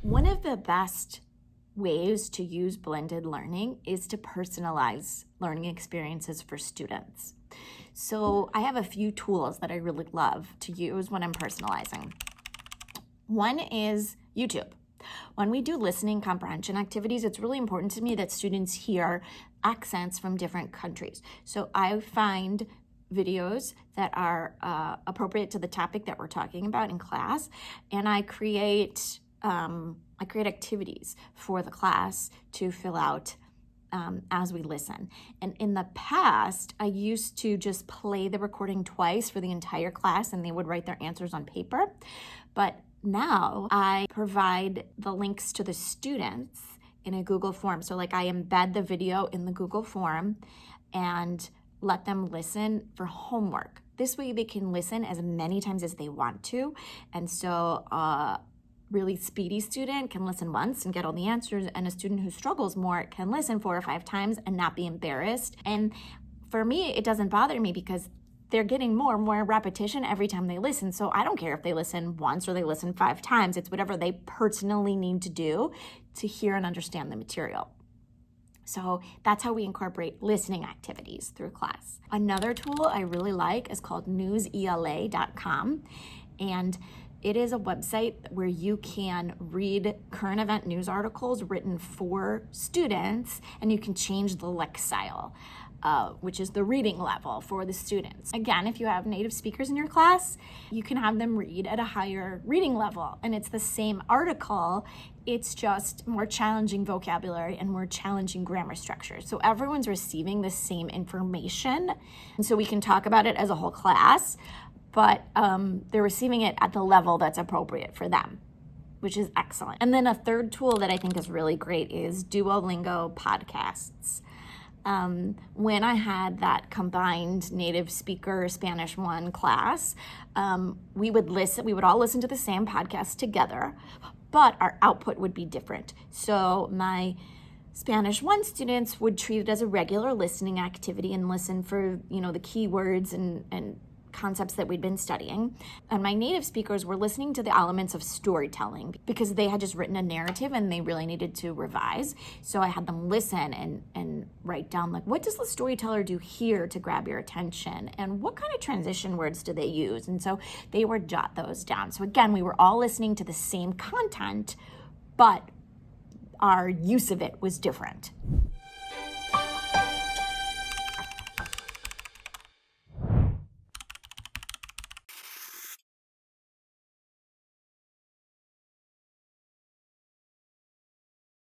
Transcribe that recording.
One of the best ways to use blended learning is to personalize learning experiences for students. So I have a few tools that I really love to use when I'm personalizing. One is YouTube. When we do listening comprehension activities, it's really important to me that students hear accents from different countries. So I find videos that are appropriate to the topic that we're talking about in class, and I create activities for the class to fill out as we listen. And in the past, I used to just play the recording twice for the entire class and they would write their answers on paper. But now I provide the links to the students in a Google form. So like I embed the video in the Google form and let them listen for homework. This way they can listen as many times as they want to. And so really speedy student can listen once and get all the answers, and a student who struggles more can listen 4 or 5 times and not be embarrassed. And for me, it doesn't bother me because they're getting more and more repetition every time they listen. So I don't care if they listen once or they listen 5 times. It's whatever they personally need to do to hear and understand the material. So that's how we incorporate listening activities through class. Another tool I really like is called newsela.com. And it is a website where you can read current event news articles written for students, and you can change the lexile, which is the reading level for the students. Again, if you have native speakers in your class, you can have them read at a higher reading level, and it's the same article. It's just more challenging vocabulary and more challenging grammar structure. So everyone's receiving the same information, and so we can talk about it as a whole class, but they're receiving it at the level that's appropriate for them, which is excellent. And then a third tool that I think is really great is Duolingo podcasts. When I had that combined native speaker Spanish 1 class, we would all listen to the same podcast together, but our output would be different. So my Spanish 1 students would treat it as a regular listening activity and listen for, the keywords and concepts that we'd been studying. And my native speakers were listening to the elements of storytelling because they had just written a narrative and they really needed to revise. So I had them listen and write down, like, what does the storyteller do here to grab your attention? And what kind of transition words do they use? And so they would jot those down. So again, we were all listening to the same content, but our use of it was different.